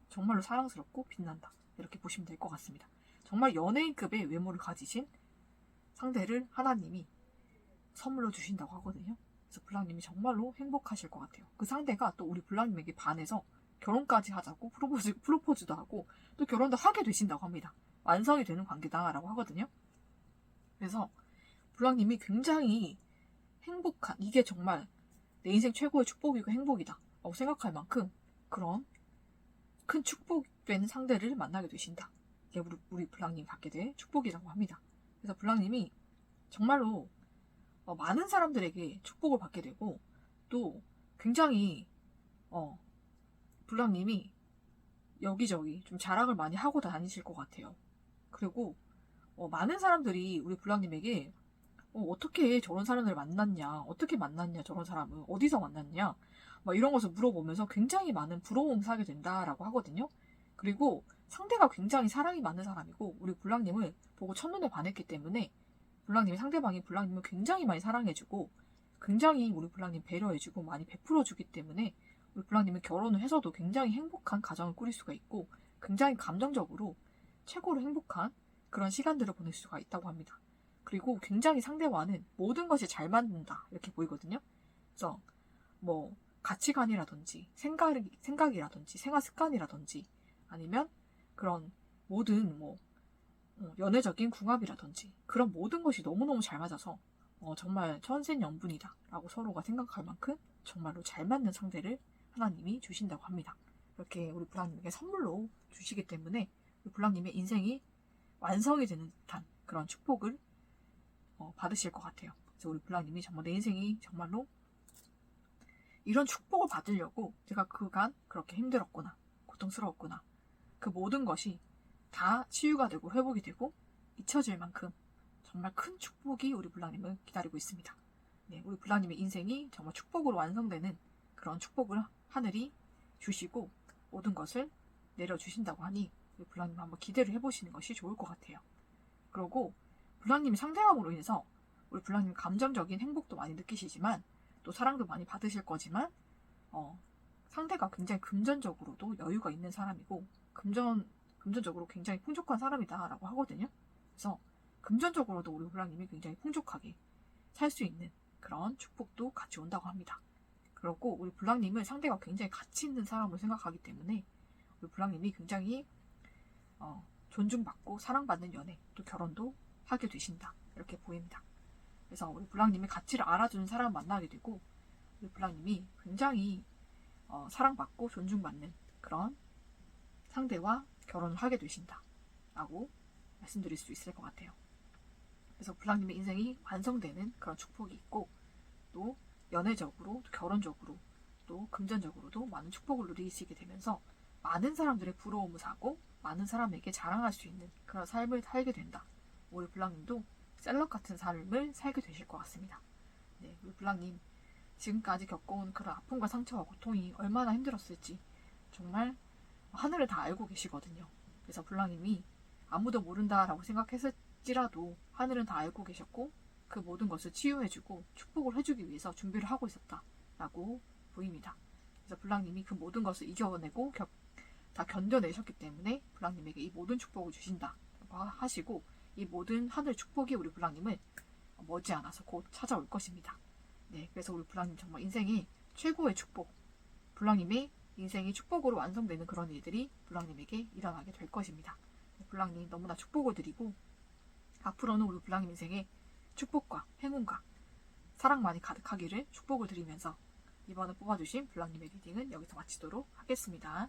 정말로 사랑스럽고 빛난다. 이렇게 보시면 될 것 같습니다. 정말 연예인급의 외모를 가지신 상대를 하나님이 선물로 주신다고 하거든요. 그래서 블랑님이 정말로 행복하실 것 같아요. 그 상대가 또 우리 블랑님에게 반해서 결혼까지 하자고 프로포즈도 하고 또 결혼도 하게 되신다고 합니다. 완성이 되는 관계다라고 하거든요. 그래서 블랑님이 굉장히 행복한, 이게 정말 내 인생 최고의 축복이고 행복이다 라고 생각할 만큼 그런 큰 축복되는 상대를 만나게 되신다. 이게 우리 블랑님 갖게 될 축복이라고 합니다. 그래서 블랑님이 정말로 많은 사람들에게 축복을 받게 되고 또 굉장히 블랑님이 여기저기 좀 자랑을 많이 하고 다니실 것 같아요. 그리고 많은 사람들이 우리 블랑님에게 어떻게 저런 사람을 만났냐, 어떻게 만났냐, 저런 사람을 어디서 만났냐, 막 이런 것을 물어보면서 굉장히 많은 부러움을 사게 된다라고 하거든요. 그리고 상대가 굉장히 사랑이 많은 사람이고 우리 블랑님을 보고 첫눈에 반했기 때문에 블랑님이 상대방이 블랑님을 굉장히 많이 사랑해주고 굉장히 우리 블랑님 배려해주고 많이 베풀어주기 때문에 우리 블랑님은 결혼을 해서도 굉장히 행복한 가정을 꾸릴 수가 있고 굉장히 감정적으로 최고로 행복한 그런 시간들을 보낼 수가 있다고 합니다. 그리고 굉장히 상대와는 모든 것이 잘 맞는다 이렇게 보이거든요. 그래서 뭐 가치관이라든지 생각이라든지 생활 습관이라든지 아니면 그런 모든 연애적인 궁합이라든지 그런 모든 것이 너무너무 잘 맞아서 정말 천생연분이다 라고 서로가 생각할 만큼 정말로 잘 맞는 상대를 하나님이 주신다고 합니다. 이렇게 우리 블랑님에게 선물로 주시기 때문에 우리 블랑님의 인생이 완성이 되는 듯한 그런 축복을 받으실 것 같아요. 그래서 우리 블랑님이 정말 내 인생이 정말로 이런 축복을 받으려고 제가 그간 그렇게 힘들었구나, 고통스러웠구나, 그 모든 것이 다 치유가 되고 회복이 되고 잊혀질 만큼 정말 큰 축복이 우리 블랑님을 기다리고 있습니다. 네, 우리 블랑님의 인생이 정말 축복으로 완성되는 그런 축복을 하늘이 주시고 모든 것을 내려주신다고 하니 우리 블랑님 한번 기대를 해보시는 것이 좋을 것 같아요. 그리고 블랑님이 상대방으로 인해서 우리 블랑님 감정적인 행복도 많이 느끼시지만 또 사랑도 많이 받으실 거지만 상대가 굉장히 금전적으로도 여유가 있는 사람이고 금전적으로 굉장히 풍족한 사람이다라고 하거든요. 그래서 금전적으로도 우리 블랑님이 굉장히 풍족하게 살 수 있는 그런 축복도 같이 온다고 합니다. 그렇고 우리 블랑님은 상대가 굉장히 가치 있는 사람으로 생각하기 때문에 우리 블랑님이 굉장히 존중받고 사랑받는 연애 또 결혼도 하게 되신다 이렇게 보입니다. 그래서 우리 블랑님의 가치를 알아주는 사람을 만나게 되고 우리 블랑님이 굉장히 사랑받고 존중받는 그런 상대와 결혼을 하게 되신다 라고 말씀드릴 수 있을 것 같아요. 그래서 블랑님의 인생이 완성되는 그런 축복이 있고 또 연애적으로 또 결혼적으로 또 금전적으로도 많은 축복을 누리시게 되면서 많은 사람들의 부러움을 사고 많은 사람에게 자랑할 수 있는 그런 삶을 살게 된다. 우리 블랑님도 셀럽 같은 삶을 살게 되실 것 같습니다. 네, 우리 블랑님 지금까지 겪어온 그런 아픔과 상처와 고통이 얼마나 힘들었을지 정말 하늘을 다 알고 계시거든요. 그래서 블랑님이 아무도 모른다라고 생각했을지라도 하늘은 다 알고 계셨고 그 모든 것을 치유해주고 축복을 해주기 위해서 준비를 하고 있었다라고 보입니다. 그래서 블랑님이 그 모든 것을 이겨내고 다 견뎌내셨기 때문에 블랑님에게 이 모든 축복을 주신다라고 하시고 이 모든 하늘 축복이 우리 블랑님을 머지않아서 곧 찾아올 것입니다. 네, 그래서 우리 블랑님 정말 인생의 최고의 축복, 블랑님의 인생이 축복으로 완성되는 그런 일들이 블랑님에게 일어나게 될 것입니다. 블랑님 너무나 축복을 드리고 앞으로는 우리 블랑님 인생에 축복과 행운과 사랑 많이 가득하기를 축복을 드리면서 이번에 뽑아주신 블랑님의 리딩은 여기서 마치도록 하겠습니다.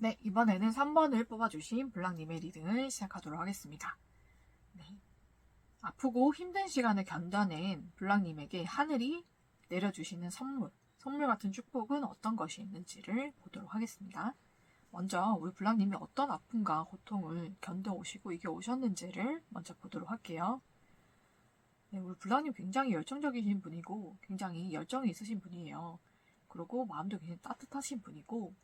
네, 이번에는 3번을 뽑아주신 블랑님의 리딩을 시작하도록 하겠습니다. 네. 아프고 힘든 시간을 견뎌낸 블랑님에게 하늘이 내려주시는 선물 같은 축복은 어떤 것이 있는지를 보도록 하겠습니다. 먼저 우리 블랑님이 어떤 아픔과 고통을 견뎌오시고 이겨오셨는지를 먼저 보도록 할게요. 네, 우리 블랑님 굉장히 열정적이신 분이고 굉장히 열정이 있으신 분이에요. 그리고 마음도 굉장히 따뜻하신 분이고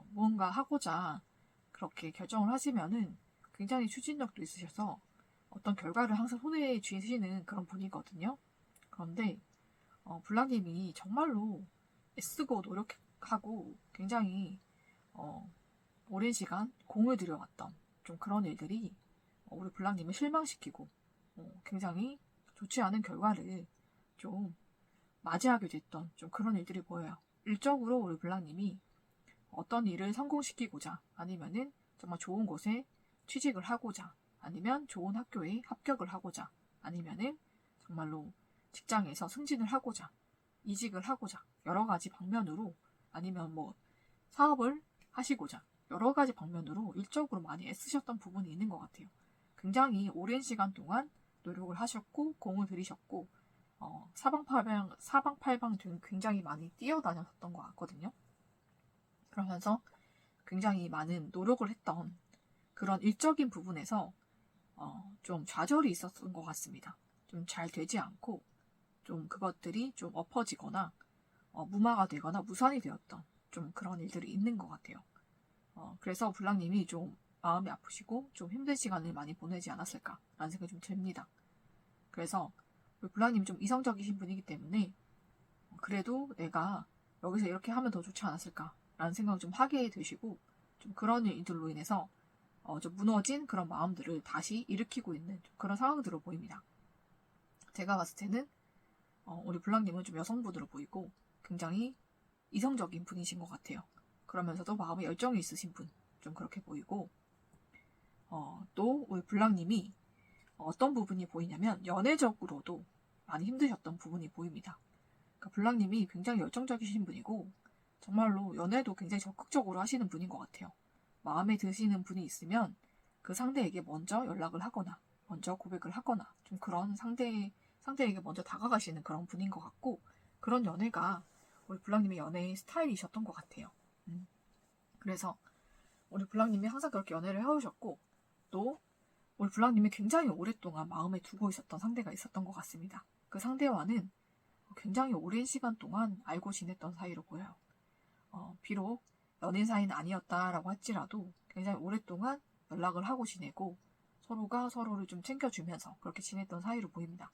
무언가 하고자 그렇게 결정을 하시면은 굉장히 추진력도 있으셔서 어떤 결과를 항상 손에 쥐시는 그런 분이거든요. 그런데 블랑님이 정말로 애쓰고 노력하고 굉장히 오랜 시간 공을 들여왔던 좀 그런 일들이 우리 블랑님을 실망시키고 굉장히 좋지 않은 결과를 좀 맞이하게 됐던 좀 그런 일들이 보여요. 일적으로 우리 블랑님이 어떤 일을 성공시키고자 아니면은 정말 좋은 곳에 취직을 하고자 아니면 좋은 학교에 합격을 하고자 아니면은 정말로 직장에서 승진을 하고자 이직을 하고자 여러 가지 방면으로 아니면 뭐 사업을 하시고자 여러 가지 방면으로 일적으로 많이 애쓰셨던 부분이 있는 것 같아요. 굉장히 오랜 시간 동안 노력을 하셨고 공을 들이셨고 사방팔방 굉장히 많이 뛰어다녔던 것 같거든요. 그러면서 굉장히 많은 노력을 했던 그런 일적인 부분에서 좀 좌절이 있었던 것 같습니다. 좀 잘 되지 않고 좀 그것들이 좀 엎어지거나 무마가 되거나 무산이 되었던 좀 그런 일들이 있는 것 같아요. 그래서 블랑님이 좀 마음이 아프시고 좀 힘든 시간을 많이 보내지 않았을까라는 생각이 좀 듭니다. 그래서 블랑님이 좀 이성적이신 분이기 때문에 그래도 내가 여기서 이렇게 하면 더 좋지 않았을까라는 생각을 좀 하게 되시고 좀 그런 일들로 인해서 좀 무너진 그런 마음들을 다시 일으키고 있는 그런 상황들로 보입니다. 제가 봤을 때는 우리 블랑님은 좀 여성분으로 보이고 굉장히 이성적인 분이신 것 같아요. 그러면서도 마음에 열정이 있으신 분, 좀 그렇게 보이고 또 우리 블랑님이 어떤 부분이 보이냐면 연애적으로도 많이 힘드셨던 부분이 보입니다. 그러니까 블랑님이 굉장히 열정적이신 분이고 정말로 연애도 굉장히 적극적으로 하시는 분인 것 같아요. 마음에 드시는 분이 있으면 그 상대에게 먼저 연락을 하거나 먼저 고백을 하거나 좀 그런 상대에게 먼저 다가가시는 그런 분인 것 같고 그런 연애가 우리 블랑님의 연애 스타일이셨던 것 같아요. 그래서 우리 블랑님이 항상 그렇게 연애를 해오셨고 또 우리 블랑님이 굉장히 오랫동안 마음에 두고 있었던 상대가 있었던 것 같습니다. 그 상대와는 굉장히 오랜 시간 동안 알고 지냈던 사이로 보여요. 비록 연인 사이는 아니었다라고 할지라도 굉장히 오랫동안 연락을 하고 지내고 서로가 서로를 좀 챙겨주면서 그렇게 지냈던 사이로 보입니다.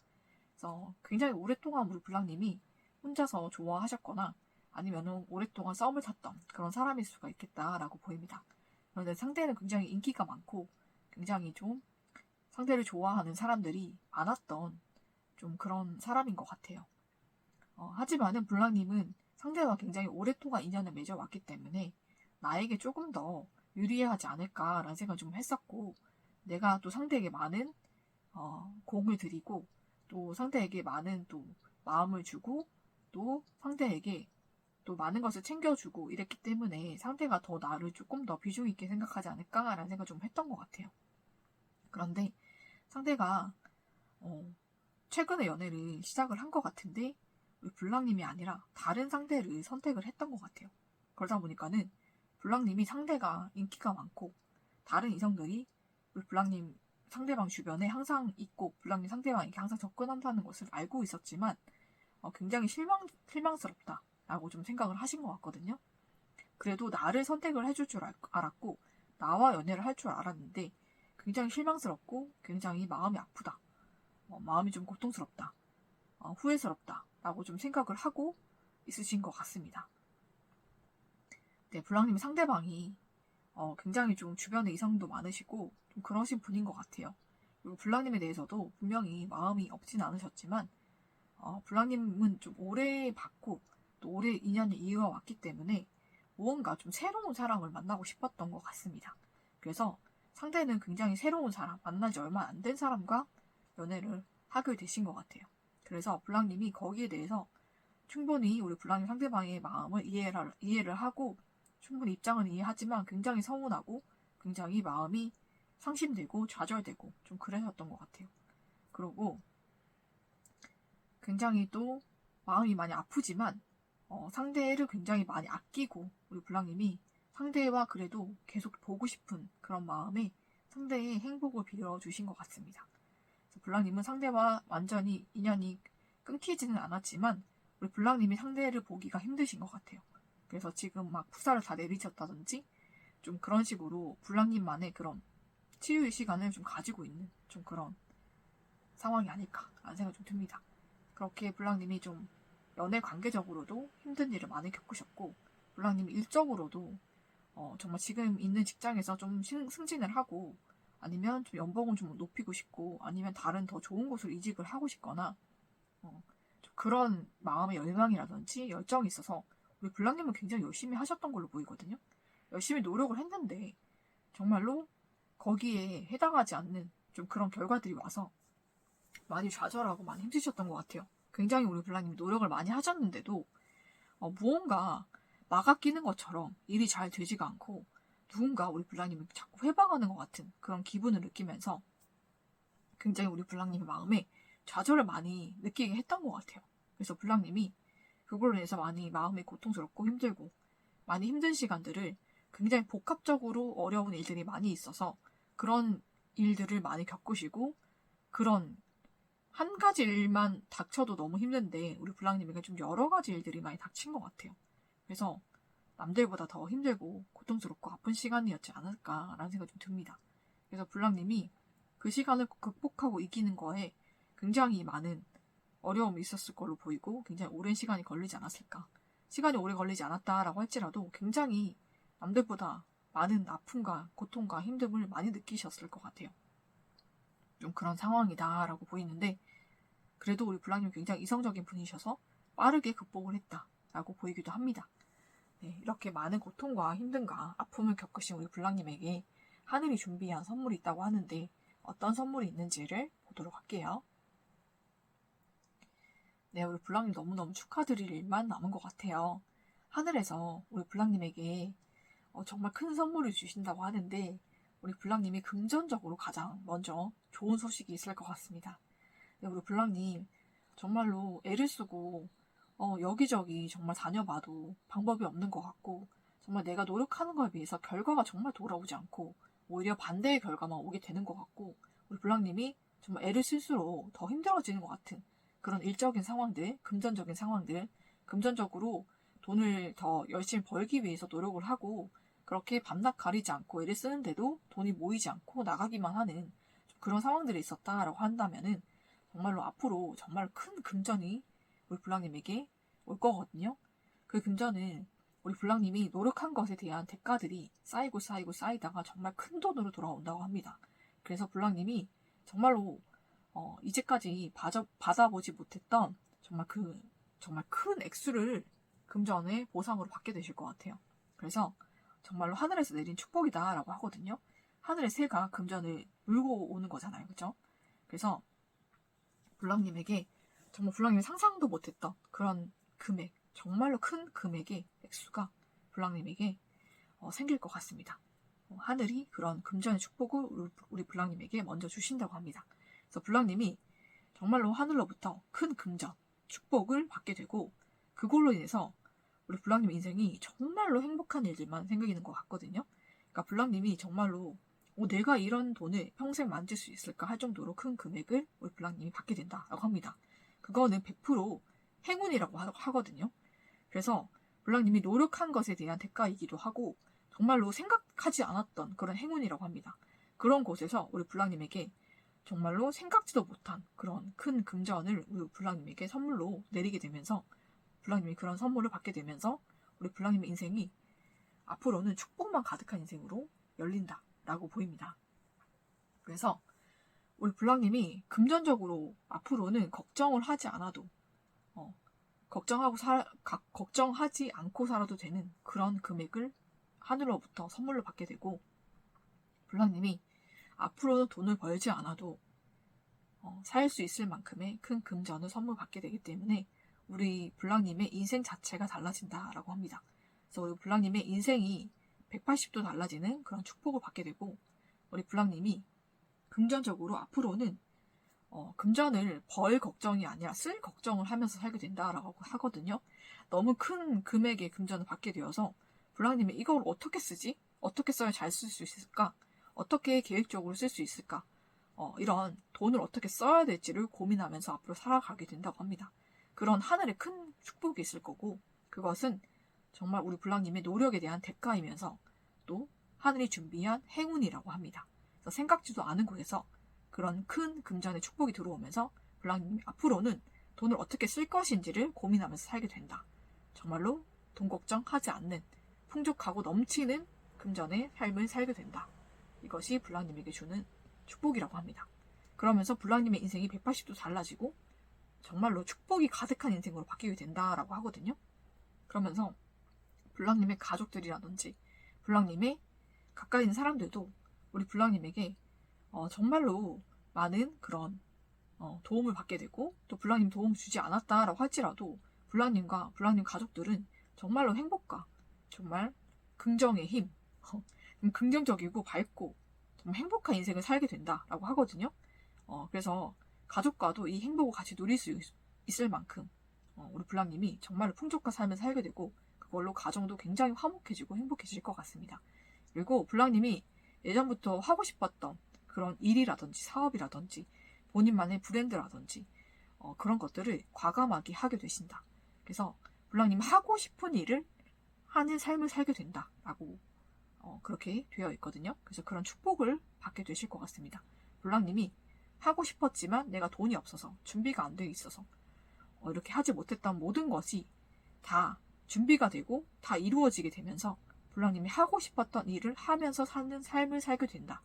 그래서 굉장히 오랫동안 우리 블랑님이 혼자서 좋아하셨거나 아니면 오랫동안 썸을 탔던 그런 사람일 수가 있겠다라고 보입니다. 그런데 상대는 굉장히 인기가 많고 굉장히 좀 상대를 좋아하는 사람들이 많았던 좀 그런 사람인 것 같아요. 하지만은 블랑님은 상대와 굉장히 오랫동안 인연을 맺어왔기 때문에 나에게 조금 더 유리하지 않을까라는 생각을 좀 했었고 내가 또 상대에게 많은 공을 들이고 또 상대에게 많은 또 마음을 주고 또 상대에게 또 많은 것을 챙겨주고 이랬기 때문에 상대가 더 나를 조금 더 비중 있게 생각하지 않을까라는 생각을 좀 했던 것 같아요. 그런데 상대가 최근에 연애를 시작을 한 것 같은데 블랑님이 아니라 다른 상대를 선택을 했던 것 같아요. 그러다 보니까는 블랑님이 상대가 인기가 많고 다른 이성들이 블랑님 상대방 주변에 항상 있고 블랑님 상대방에게 항상 접근한다는 것을 알고 있었지만 굉장히 실망스럽다라고 좀 생각을 하신 것 같거든요. 그래도 나를 선택을 해줄 줄 알았고 나와 연애를 할 줄 알았는데 굉장히 실망스럽고 굉장히 마음이 아프다. 마음이 좀 고통스럽다. 후회스럽다. 라고 좀 생각을 하고 있으신 것 같습니다. 네, 블랑님 상대방이 굉장히 좀 주변에 이성도 많으시고 좀 그러신 분인 것 같아요. 그리고 블랑님에 대해서도 분명히 마음이 없진 않으셨지만 블랑님은 좀 오래 봤고 또 오래 인연을 이어왔기 때문에 무언가 좀 새로운 사람을 만나고 싶었던 것 같습니다. 그래서 상대는 굉장히 새로운 사람, 만난 지 얼마 안 된 사람과 연애를 하게 되신 것 같아요. 그래서 블랑님이 거기에 대해서 충분히 우리 블랑님 상대방의 마음을 이해를 하고 충분히 입장은 이해하지만 굉장히 서운하고 굉장히 마음이 상심되고 좌절되고 좀 그러셨던 것 같아요. 그리고 굉장히 또 마음이 많이 아프지만 상대를 굉장히 많이 아끼고 우리 블랑님이 상대와 그래도 계속 보고 싶은 그런 마음에 상대의 행복을 빌어주신 것 같습니다. 블랑님은 상대와 완전히 인연이 끊기지는 않았지만 우리 블랑님이 상대를 보기가 힘드신 것 같아요. 그래서 지금 막 푸사를 다 내리쳤다든지 좀 그런 식으로 블랑님만의 그런 치유의 시간을 좀 가지고 있는 좀 그런 상황이 아닐까라는 생각이 좀 듭니다. 그렇게 블랑님이 좀 연애 관계적으로도 힘든 일을 많이 겪으셨고 블랑님이 일적으로도 정말 지금 있는 직장에서 좀 승진을 하고 아니면 좀 연봉을 좀 높이고 싶고 아니면 다른 더 좋은 곳으로 이직을 하고 싶거나 좀 그런 마음의 열망이라든지 열정이 있어서 우리 블랑님은 굉장히 열심히 하셨던 걸로 보이거든요. 열심히 노력을 했는데 정말로 거기에 해당하지 않는 좀 그런 결과들이 와서 많이 좌절하고 많이 힘드셨던 것 같아요. 굉장히 우리 블랑님이 노력을 많이 하셨는데도 무언가 막아끼는 것처럼 일이 잘 되지가 않고 누군가 우리 블랑님을 자꾸 회방하는 것 같은 그런 기분을 느끼면서 굉장히 우리 블랑님의 마음에 좌절을 많이 느끼게 했던 것 같아요. 그래서 블랑님이 그걸로 인해서 많이 마음이 고통스럽고 힘들고 많이 힘든 시간들을 굉장히 복합적으로 어려운 일들이 많이 있어서 그런 일들을 많이 겪으시고 그런 한 가지 일만 닥쳐도 너무 힘든데 우리 블랑님에게 좀 여러 가지 일들이 많이 닥친 것 같아요. 그래서 남들보다 더 힘들고 고통스럽고 아픈 시간이었지 않을까라는 생각이 좀 듭니다. 그래서 블랑님이 그 시간을 극복하고 이기는 거에 굉장히 많은 어려움이 있었을 걸로 보이고 굉장히 오랜 시간이 걸리지 않았을까. 시간이 오래 걸리지 않았다라고 할지라도 굉장히 남들보다 많은 아픔과 고통과 힘듦을 많이 느끼셨을 것 같아요. 좀 그런 상황이다라고 보이는데 그래도 우리 블랑님 굉장히 이성적인 분이셔서 빠르게 극복을 했다라고 보이기도 합니다. 네, 이렇게 많은 고통과 힘듦과 아픔을 겪으신 우리 블랑님에게 하늘이 준비한 선물이 있다고 하는데 어떤 선물이 있는지를 보도록 할게요. 네, 우리 블랑님 너무너무 축하드릴 일만 남은 것 같아요. 하늘에서 우리 블랑님에게 정말 큰 선물을 주신다고 하는데 우리 블랑님이 금전적으로 가장 먼저 좋은 소식이 있을 것 같습니다. 네, 우리 블랑님 정말로 애를 쓰고 여기저기 정말 다녀봐도 방법이 없는 것 같고 정말 내가 노력하는 거에 비해서 결과가 정말 돌아오지 않고 오히려 반대의 결과만 오게 되는 것 같고 우리 블랑님이 정말 애를 쓸수록 더 힘들어지는 것 같은 그런 일적인 상황들, 금전적인 상황들, 금전적으로 돈을 더 열심히 벌기 위해서 노력을 하고 그렇게 밤낮 가리지 않고 애를 쓰는데도 돈이 모이지 않고 나가기만 하는 그런 상황들이 있었다라고 한다면은 정말로 앞으로 정말 큰 금전이 우리 블랑님에게 올 거거든요. 그 금전은 우리 블랑님이 노력한 것에 대한 대가들이 쌓이고 쌓이고 쌓이다가 정말 큰 돈으로 돌아온다고 합니다. 그래서 블랑님이 정말로 이제까지 받아보지 못했던 정말 큰 액수를 금전의 보상으로 받게 되실 것 같아요. 그래서 정말로 하늘에서 내린 축복이다라고 하거든요. 하늘의 새가 금전을 물고 오는 거잖아요. 그죠? 그래서 블랑님에게 정말 블랑님이 상상도 못했던 그런 금액, 정말로 큰 금액의 액수가 블랑님에게 생길 것 같습니다. 하늘이 그런 금전의 축복을 우리 블랑님에게 먼저 주신다고 합니다. 그래서 블랑님이 정말로 하늘로부터 큰 금전, 축복을 받게 되고 그걸로 인해서 우리 블랑님 인생이 정말로 행복한 일들만 생기는 것 같거든요. 그러니까 블랑님이 정말로 내가 이런 돈을 평생 만질 수 있을까 할 정도로 큰 금액을 우리 블랑님이 받게 된다라고 합니다. 그거는 100% 행운이라고 하거든요. 그래서 블랑님이 노력한 것에 대한 대가이기도 하고 정말로 생각하지 않았던 그런 행운이라고 합니다. 그런 곳에서 우리 블랑님에게 정말로 생각지도 못한 그런 큰 금전을 우리 블랑님에게 선물로 내리게 되면서 블랑님이 그런 선물을 받게 되면서 우리 블랑님의 인생이 앞으로는 축복만 가득한 인생으로 열린다라고 보입니다. 그래서 우리 블랑님이 금전적으로 앞으로는 걱정을 하지 않아도 걱정하지 않고 살아도 되는 그런 금액을 하늘로부터 선물로 받게 되고 블랑님이 앞으로는 돈을 벌지 않아도 살 수 있을 만큼의 큰 금전을 선물 받게 되기 때문에 우리 블랑님의 인생 자체가 달라진다라고 합니다. 그래서 우리 불랑님의 인생이 180도 달라지는 그런 축복을 받게 되고, 우리 불랑님이 금전적으로 앞으로는 금전을 벌 걱정이 아니라 쓸 걱정을 하면서 살게 된다라고 하거든요. 너무 큰 금액의 금전을 받게 되어서 불랑님이 이걸 어떻게 쓰지? 어떻게 써야 잘 쓸 수 있을까? 어떻게 계획적으로 쓸 수 있을까? 이런 돈을 어떻게 써야 될지를 고민하면서 앞으로 살아가게 된다고 합니다. 그런 하늘의 큰 축복이 있을 거고, 그것은 정말 우리 불랑님의 노력에 대한 대가이면서 또 하늘이 준비한 행운이라고 합니다. 그래서 생각지도 않은 곳에서 그런 큰 금전의 축복이 들어오면서 불랑님이 앞으로는 돈을 어떻게 쓸 것인지를 고민하면서 살게 된다. 정말로 돈 걱정하지 않는 풍족하고 넘치는 금전의 삶을 살게 된다. 이것이 불랑님에게 주는 축복이라고 합니다. 그러면서 불랑님의 인생이 180도 달라지고 정말로 축복이 가득한 인생으로 바뀌게 된다라고 하거든요. 그러면서 불랑님의 가족들이라든지 불랑님의 가까이 있는 사람들도 우리 불랑님에게 정말로 많은 그런 도움을 받게 되고, 또 불랑님 도움 주지 않았다라고 할지라도 불랑님과 불랑님 가족들은 정말로 행복과 정말 긍정의 힘, 긍정적이고 밝고 정말 행복한 인생을 살게 된다라고 하거든요. 그래서 가족과도 이 행복을 같이 누릴 수 있을 만큼 우리 불랑님이 정말 풍족한 삶을 살게 되고, 그걸로 가정도 굉장히 화목해지고 행복해질 것 같습니다. 그리고 불랑님이 예전부터 하고 싶었던 그런 일이라든지 사업이라든지 본인만의 브랜드라든지 그런 것들을 과감하게 하게 되신다. 그래서 불랑님 하고 싶은 일을 하는 삶을 살게 된다라고 그렇게 되어 있거든요. 그래서 그런 축복을 받게 되실 것 같습니다. 불랑님이 하고 싶었지만 내가 돈이 없어서 준비가 안 돼 있어서 이렇게 하지 못했던 모든 것이 다 준비가 되고 다 이루어지게 되면서 불랑님이 하고 싶었던 일을 하면서 사는 삶을 살게 된다.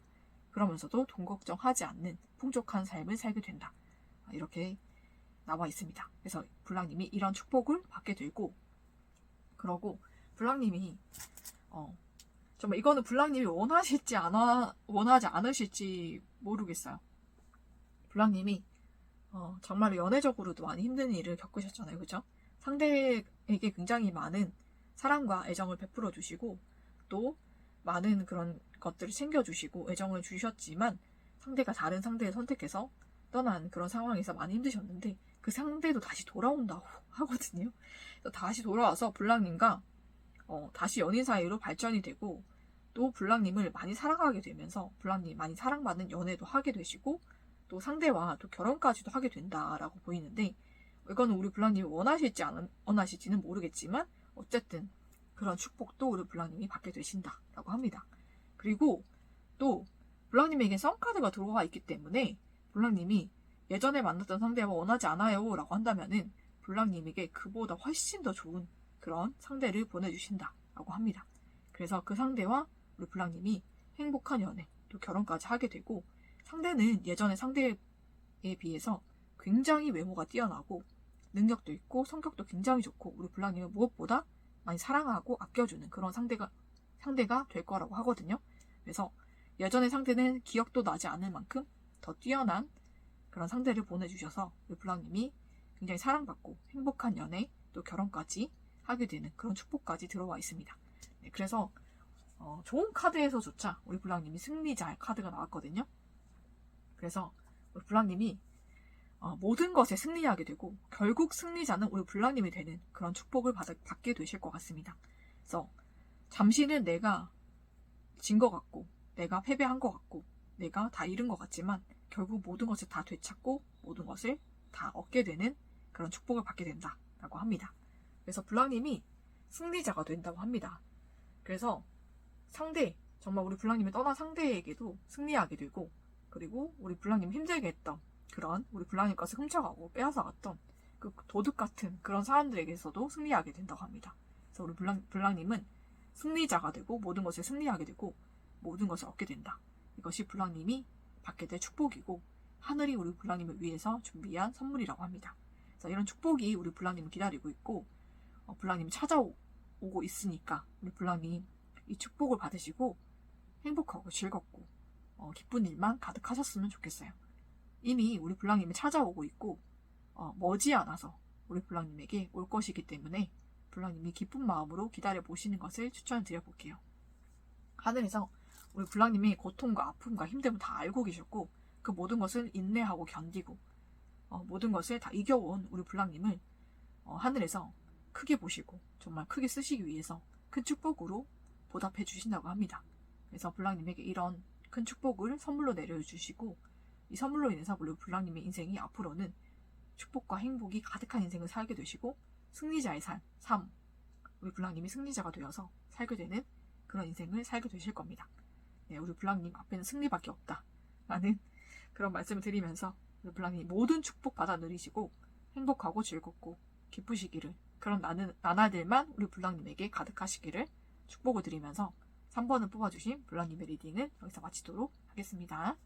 그러면서도 돈 걱정하지 않는 풍족한 삶을 살게 된다. 이렇게 나와 있습니다. 그래서 불랑님이 이런 축복을 받게 되고, 그러고 불랑님이 정말 이거는 불랑님이 원하지 않으실지 모르겠어요. 불랑님이 정말 연애적으로도 많이 힘든 일을 겪으셨잖아요. 그죠? 상대에게 굉장히 많은 사랑과 애정을 베풀어 주시고 또 많은 그런 것들을 챙겨주시고 애정을 주셨지만 상대가 다른 상대를 선택해서 떠난 그런 상황에서 많이 힘드셨는데, 그 상대도 다시 돌아온다고 하거든요. 다시 돌아와서 불랑님과 다시 연인 사이로 발전이 되고, 또 불랑님을 많이 사랑하게 되면서 불랑님이 많이 사랑받는 연애도 하게 되시고 또 상대와 또 결혼까지도 하게 된다라고 보이는데, 이거는 우리 불랑님이 원하실지는 모르겠지만 어쨌든 그런 축복도 우리 불랑님이 받게 되신다라고 합니다. 그리고 또 불랑님에게 썸카드가 들어와 있기 때문에 불랑님이 예전에 만났던 상대와 원하지 않아요 라고 한다면은 불랑님에게 그보다 훨씬 더 좋은 그런 상대를 보내주신다라고 합니다. 그래서 그 상대와 우리 불랑님이 행복한 연애 또 결혼까지 하게 되고, 상대는 예전의 상대에 비해서 굉장히 외모가 뛰어나고 능력도 있고 성격도 굉장히 좋고 우리 불랑님은 무엇보다 많이 사랑하고 아껴주는 그런 상대가 될 거라고 하거든요. 그래서 예전의 상대는 기억도 나지 않을 만큼 더 뛰어난 그런 상대를 보내주셔서 우리 불랑님이 굉장히 사랑받고 행복한 연애 또 결혼까지 하게 되는 그런 축복까지 들어와 있습니다. 네, 그래서 좋은 카드에서조차 우리 불랑님이 승리자의 카드가 나왔거든요. 그래서 우리 불랑님이 모든 것에 승리하게 되고 결국 승리자는 우리 불랑님이 되는 그런 축복을 받게 되실 것 같습니다. 그래서 잠시는 내가 진 것 같고 내가 패배한 것 같고 내가 다 잃은 것 같지만 결국 모든 것을 다 되찾고 모든 것을 다 얻게 되는 그런 축복을 받게 된다라고 합니다. 그래서 불랑님이 승리자가 된다고 합니다. 그래서 정말 우리 불랑님이 떠난 상대에게도 승리하게 되고, 그리고 우리 불랑님 힘들게 했던 그런 우리 불랑님 것을 훔쳐가고 빼앗아갔던 그 도둑 같은 그런 사람들에게서도 승리하게 된다고 합니다. 그래서 우리 불랑님은 승리자가 되고 모든 것을 승리하게 되고 모든 것을 얻게 된다. 이것이 불랑님이 받게 될 축복이고 하늘이 우리 불랑님을 위해서 준비한 선물이라고 합니다. 그래서 이런 축복이 우리 불랑님을 기다리고 있고 불랑님이 찾아오고 있으니까 우리 불랑님 이 축복을 받으시고 행복하고 즐겁고 기쁜 일만 가득하셨으면 좋겠어요. 이미 우리 불랑님이 찾아오고 있고 머지않아서 우리 불랑님에게 올 것이기 때문에 블랑님이 기쁜 마음으로 기다려 보시는 것을 추천드려 볼게요. 하늘에서 우리 블랑님이 고통과 아픔과 힘듦을 다 알고 계셨고 그 모든 것을 인내하고 견디고 모든 것을 다 이겨온 우리 블랑님을 하늘에서 크게 보시고 정말 크게 쓰시기 위해서 큰 축복으로 보답해 주신다고 합니다. 그래서 블랑님에게 이런 큰 축복을 선물로 내려주시고 이 선물로 인해서 우리 블랑님의 인생이 앞으로는 축복과 행복이 가득한 인생을 살게 되시고 승리자의 삶, 우리 블랑님이 승리자가 되어서 살게 되는 그런 인생을 살게 되실 겁니다. 네, 우리 블랑님 앞에는 승리밖에 없다 라는 그런 말씀을 드리면서 우리 블랑님 모든 축복 받아 누리시고 행복하고 즐겁고 기쁘시기를 그런 나날들만 우리 블랑님에게 가득하시기를 축복을 드리면서 3번을 뽑아주신 블랑님의 리딩을 여기서 마치도록 하겠습니다.